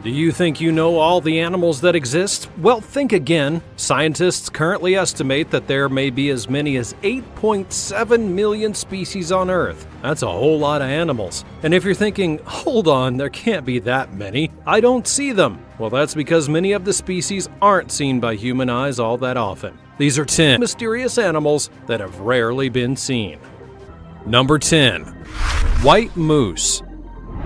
Do you think you know all the animals that exist? Well, think again. Scientists currently estimate that there may be as many as 8.7 million species on Earth. That's a whole lot of animals. And if you're thinking, hold on, there can't be that many, I don't see them. Well, that's because many of the species aren't seen by human eyes all that often. These are 10 mysterious animals that have rarely been seen. Number 10. White moose.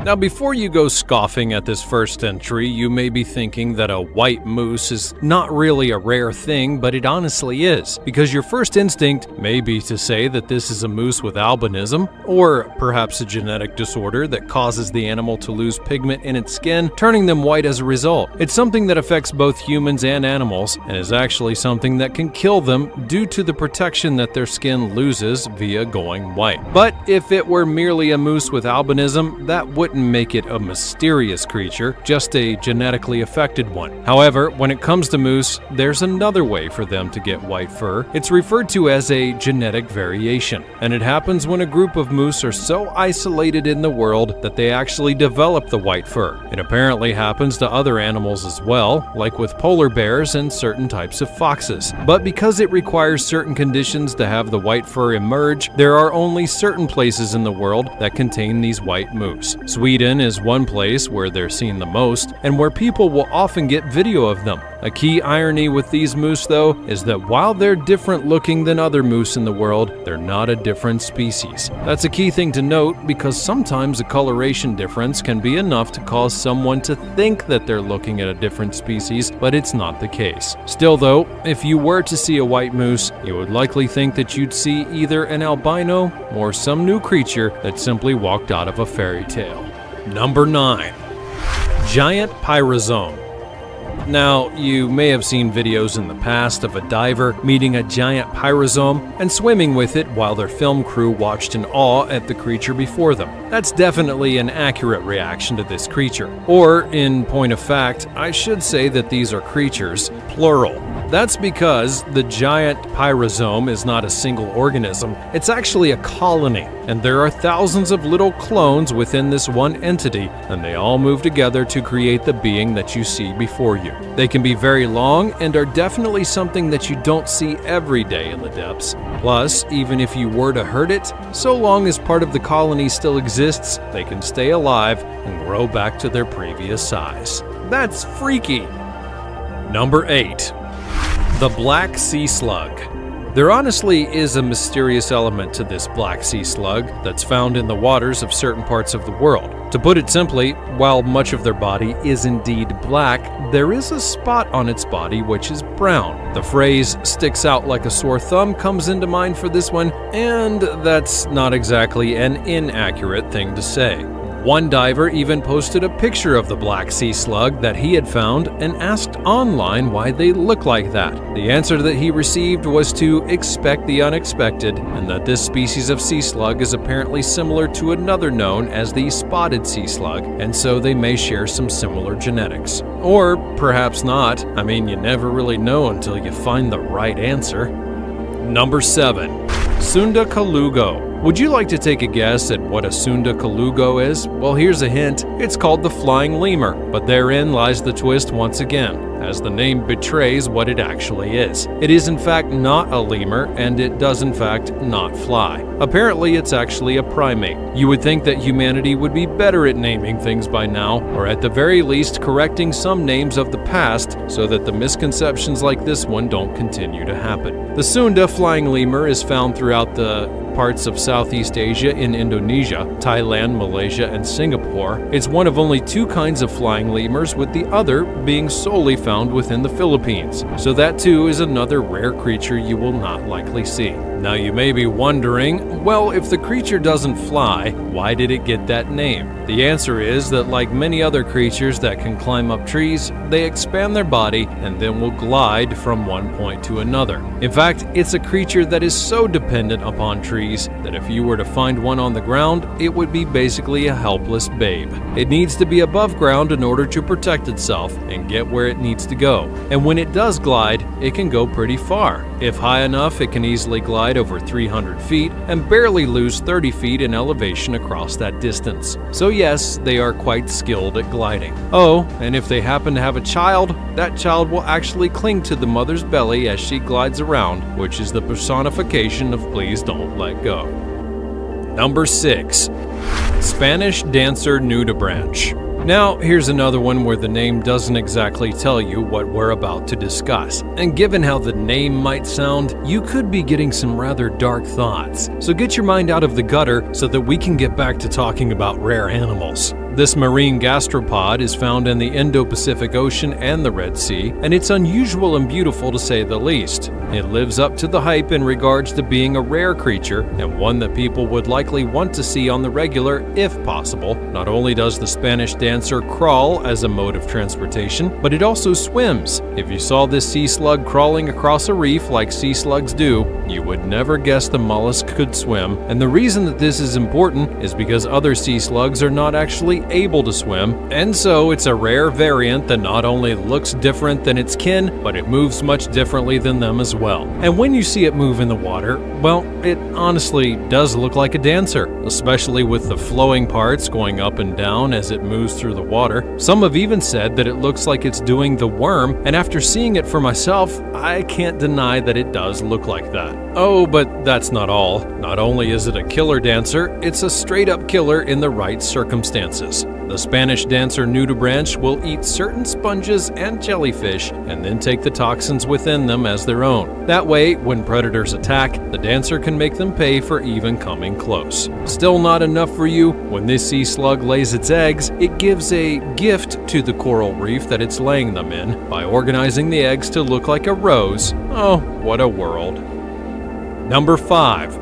Now, before you go scoffing at this first entry, you may be thinking that a white moose is not really a rare thing, but it honestly is, because your first instinct may be to say that this is a moose with albinism, or perhaps a genetic disorder that causes the animal to lose pigment in its skin, turning them white as a result. It's something that affects both humans and animals, and is actually something that can kill them due to the protection that their skin loses via going white. But if it were merely a moose with albinism, that wouldn't make it a mysterious creature, just a genetically affected one. However, when it comes to moose, there's another way for them to get white fur. It's referred to as a genetic variation, and it happens when a group of moose are so isolated in the world that they actually develop the white fur. It apparently happens to other animals as well, like with polar bears and certain types of foxes. But because it requires certain conditions to have the white fur emerge, there are only certain places in the world that contain these white moose. Sweden is one place where they're seen the most, and where people will often get video of them. A key irony with these moose, though, is that while they're different looking than other moose in the world, they're not a different species. That's a key thing to note, because sometimes a coloration difference can be enough to cause someone to think that they're looking at a different species, but it's not the case. Still though, if you were to see a white moose, you would likely think that you'd see either an albino or some new creature that simply walked out of a fairy tale. Number 9. Giant pyrosome. Now, you may have seen videos in the past of a diver meeting a giant pyrosome and swimming with it while their film crew watched in awe at the creature before them. That's definitely an accurate reaction to this creature. Or, in point of fact, I should say that these are creatures, plural. That's because the giant pyrosome is not a single organism, it's actually a colony, and there are thousands of little clones within this one entity, and they all move together to create the being that you see before you. They can be very long and are definitely something that you don't see every day in the depths. Plus, even if you were to hurt it, so long as part of the colony still exists, they can stay alive and grow back to their previous size. That's freaky! Number 8. The black sea slug. There honestly is a mysterious element to this black sea slug that's found in the waters of certain parts of the world. To put it simply, while much of their body is indeed black, there is a spot on its body which is brown. The phrase "sticks out like a sore thumb" comes into mind for this one, and that's not exactly an inaccurate thing to say. One diver even posted a picture of the black sea slug that he had found and asked online why they look like that. The answer that he received was to expect the unexpected, and that this species of sea slug is apparently similar to another known as the spotted sea slug, and so they may share some similar genetics. Or perhaps not. I mean, you never really know until you find the right answer. Number 7. Sundakalugo. Would you like to take a guess at what a Sundakalugo is? Well, here's a hint. It's called the flying lemur, but therein lies the twist once again, as the name betrays what it actually is. It is in fact not a lemur, and it does in fact not fly. Apparently, it's actually a primate. You would think that humanity would be better at naming things by now, or at the very least correcting some names of the past so that the misconceptions like this one don't continue to happen. The Sunda flying lemur is found throughout the parts of Southeast Asia in Indonesia, Thailand, Malaysia, and Singapore. It's one of only 2 kinds of flying lemurs, with the other being solely found within the Philippines. So that too is another rare creature you will not likely see. Now you may be wondering, well, if the creature doesn't fly, why did it get that name? The answer is that like many other creatures that can climb up trees, they expand their body and then will glide from one point to another. In fact, it's a creature that is so dependent upon trees agrees that if you were to find one on the ground, it would be basically a helpless babe. It needs to be above ground in order to protect itself and get where it needs to go. And when it does glide, it can go pretty far. If high enough, it can easily glide over 300 feet and barely lose 30 feet in elevation across that distance. So yes, they are quite skilled at gliding. Oh, and if they happen to have a child, that child will actually cling to the mother's belly as she glides around, which is the personification of please don't let go. Number 6. Spanish dancer nudibranch. Now, here's another one where the name doesn't exactly tell you what we're about to discuss. And given how the name might sound, you could be getting some rather dark thoughts. So get your mind out of the gutter so that we can get back to talking about rare animals. This marine gastropod is found in the Indo-Pacific Ocean and the Red Sea, and it's unusual and beautiful to say the least. It lives up to the hype in regards to being a rare creature, and one that people would likely want to see on the regular if possible. Not only does the Spanish dancer crawl as a mode of transportation, but it also swims. If you saw this sea slug crawling across a reef like sea slugs do, you would never guess the mollusk could swim, and the reason that this is important is because other sea slugs are not actually able to swim, and so it's a rare variant that not only looks different than its kin, but it moves much differently than them as well. And when you see it move in the water, well, it honestly does look like a dancer, especially with the flowing parts going up and down as it moves through the water. Some have even said that it looks like it's doing the worm, and after seeing it for myself, I can't deny that it does look like that. Oh, but that's not all. Not only is it a killer dancer, it's a straight-up killer in the right circumstances. The Spanish dancer nudibranch will eat certain sponges and jellyfish and then take the toxins within them as their own. That way, when predators attack, the dancer can make them pay for even coming close. Still not enough for you? When this sea slug lays its eggs, it gives a gift to the coral reef that it's laying them in by organizing the eggs to look like a rose. Oh, what a world. Number 5.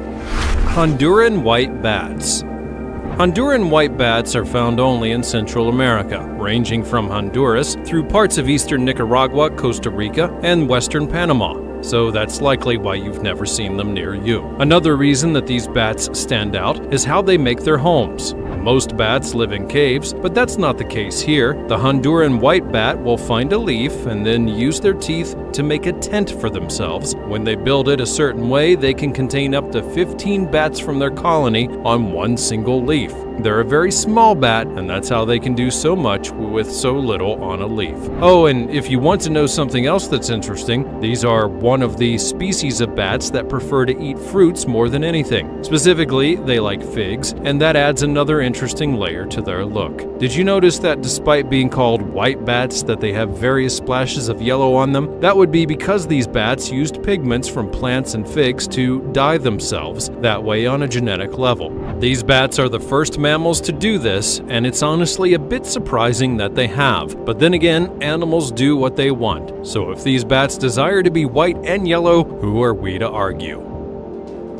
Honduran white bats. Honduran white bats are found only in Central America, ranging from Honduras through parts of eastern Nicaragua, Costa Rica, and western Panama. So that's likely why you've never seen them near you. Another reason that these bats stand out is how they make their homes. Most bats live in caves, but that's not the case here. The Honduran white bat will find a leaf and then use their teeth to make a tent for themselves. When they build it a certain way, they can contain up to 15 bats from their colony on one single leaf. They're a very small bat, and that's how they can do so much with so little on a leaf. Oh, and if you want to know something else that's interesting, these are one of the species of bats that prefer to eat fruits more than anything. Specifically, they like figs, and that adds another interesting layer to their look. Did you notice that despite being called white bats, that they have various splashes of yellow on them? That would be because these bats used pigments from plants and figs to dye themselves, that way on a genetic level. These bats are the first mammals to do this, and it's honestly a bit surprising that they have. But then again, animals do what they want. So if these bats desire to be white and yellow, who are we to argue?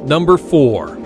Number 4.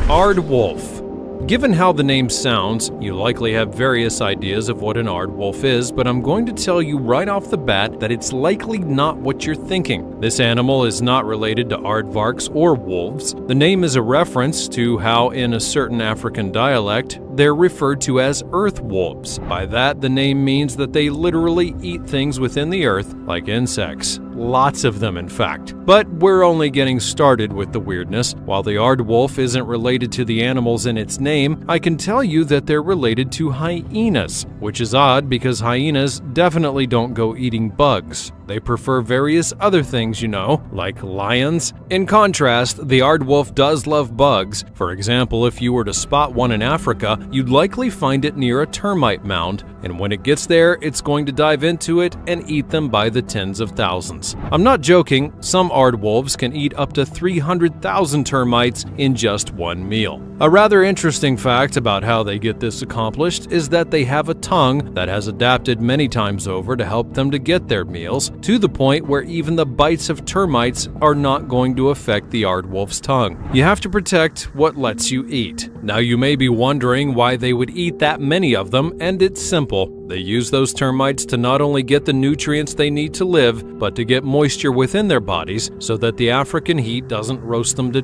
Aardwolf. Given how the name sounds, you likely have various ideas of what an aardwolf is, but I'm going to tell you right off the bat that it's likely not what you're thinking. This animal is not related to aardvarks or wolves. The name is a reference to how in a certain African dialect, they're referred to as earth wolves. By that, the name means that they literally eat things within the earth, like insects. Lots of them, in fact. But we're only getting started with the weirdness. While the aardwolf isn't related to the animals in its name, I can tell you that they're related to hyenas, which is odd because hyenas definitely don't go eating bugs. They prefer various other things, you know, like lions. In contrast, the aardwolf does love bugs. For example, if you were to spot one in Africa, you'd likely find it near a termite mound, and when it gets there, it's going to dive into it and eat them by the tens of thousands. I'm not joking, some aardwolves can eat up to 300,000 termites in just one meal. A rather interesting fact about how they get this accomplished is that they have a tongue that has adapted many times over to help them to get their meals, to the point where even the bites of termites are not going to affect the aardwolf's tongue. You have to protect what lets you eat. Now you may be wondering why they would eat that many of them, and it's simple. They use those termites to not only get the nutrients they need to live, but to get moisture within their bodies so that the African heat doesn't roast them to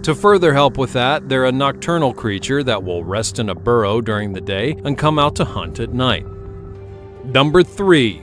To further help with that, they're a nocturnal creature that will rest in a burrow during the day and come out to hunt at night. Number 3.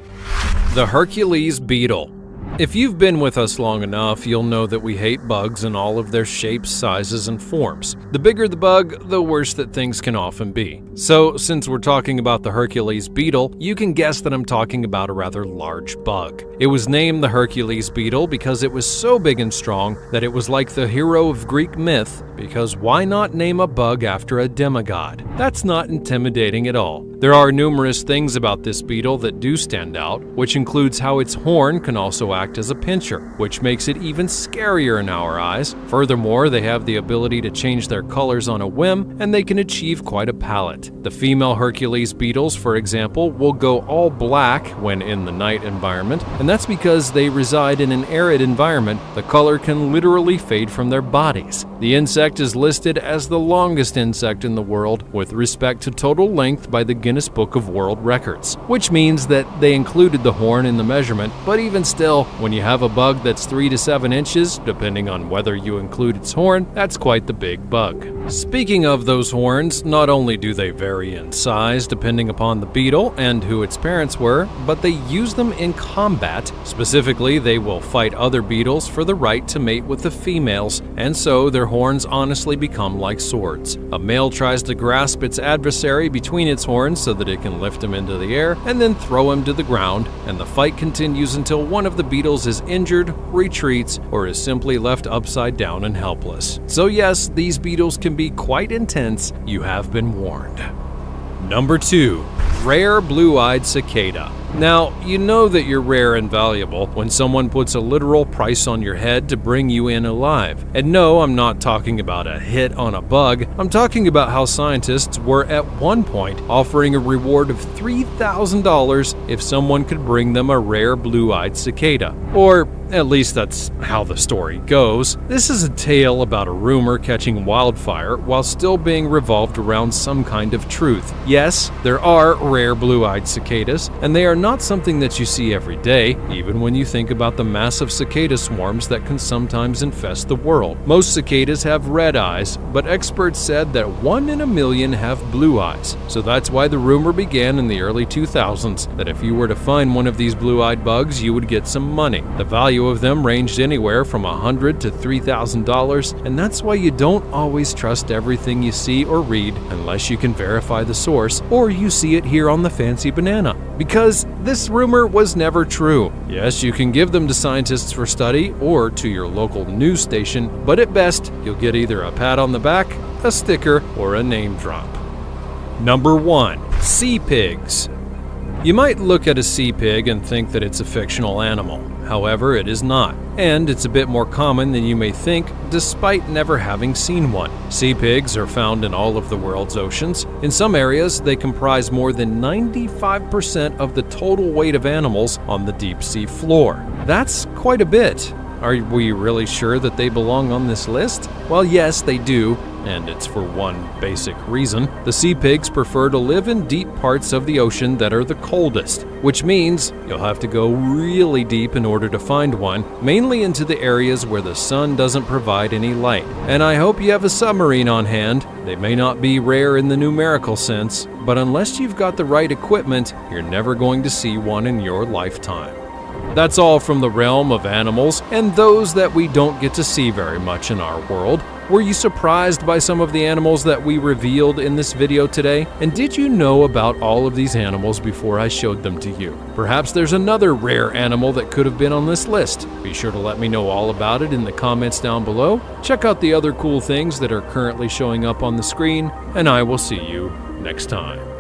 The Hercules beetle. If you've been with us long enough, you'll know that we hate bugs in all of their shapes, sizes, and forms. The bigger the bug, the worse that things can often be. So, since we're talking about the Hercules beetle, you can guess that I'm talking about a rather large bug. It was named the Hercules beetle because it was so big and strong that it was like the hero of Greek myth, because why not name a bug after a demigod? That's not intimidating at all. There are numerous things about this beetle that do stand out, which includes how its horn can also act as a pincher, which makes it even scarier in our eyes. Furthermore, they have the ability to change their colors on a whim, and they can achieve quite a palette. The female Hercules beetles, for example, will go all black when in the night environment, and that's because they reside in an arid environment. The color can literally fade from their bodies. The insect is listed as the longest insect in the world with respect to total length by the Guinness Book of World Records, which means that they included the horn in the measurement, but even still, when you have a bug that's 3 to 7 inches, depending on whether you include its horn, that's quite the big bug. Speaking of those horns, not only do they vary in size depending upon the beetle and who its parents were, but they use them in combat. Specifically, they will fight other beetles for the right to mate with the females, and so their horns honestly become like swords. A male tries to grasp its adversary between its horns so that it can lift him into the air and then throw him to the ground, and the fight continues until one of the beetles is injured, retreats, or is simply left upside down and helpless. So yes, these beetles can be quite intense. You have been warned. Number 2. Rare blue-eyed cicada. Now, you know that you're rare and valuable when someone puts a literal price on your head to bring you in alive. And no, I'm not talking about a hit on a bug. I'm talking about how scientists were at one point offering a reward of $3,000 if someone could bring them a rare blue-eyed cicada. Or at least that's how the story goes. This is a tale about a rumor catching wildfire while still being revolved around some kind of truth. Yes, there are rare blue-eyed cicadas, and they are not something that you see every day, even when you think about the massive cicada swarms that can sometimes infest the world. Most cicadas have red eyes, but experts said that 1 in a million have blue eyes. So that's why the rumor began in the early 2000s that if you were to find one of these blue-eyed bugs, you would get some money. The value of them ranged anywhere from $100 to $3,000, and that's why you don't always trust everything you see or read unless you can verify the source or you see it here on the Fancy Banana. Because this rumor was never true. Yes, you can give them to scientists for study or to your local news station, but at best, you'll get either a pat on the back, a sticker, or a name drop. Number 1. Sea pigs. You might look at a sea pig and think that it's a fictional animal. However, it is not, and it's a bit more common than you may think, despite never having seen one. Sea pigs are found in all of the world's oceans. In some areas, they comprise more than 95% of the total weight of animals on the deep sea floor. That's quite a bit. Are we really sure that they belong on this list? Well, yes, they do, and it's for one basic reason. The sea pigs prefer to live in deep parts of the ocean that are the coldest, which means you'll have to go really deep in order to find one, mainly into the areas where the sun doesn't provide any light. And I hope you have a submarine on hand. They may not be rare in the numerical sense, but unless you've got the right equipment, you're never going to see one in your lifetime. That's all from the realm of animals and those that we don't get to see very much in our world. Were you surprised by some of the animals that we revealed in this video today? And did you know about all of these animals before I showed them to you? Perhaps there's another rare animal that could have been on this list. Be sure to let me know all about it in the comments down below. Check out the other cool things that are currently showing up on the screen, and I will see you next time.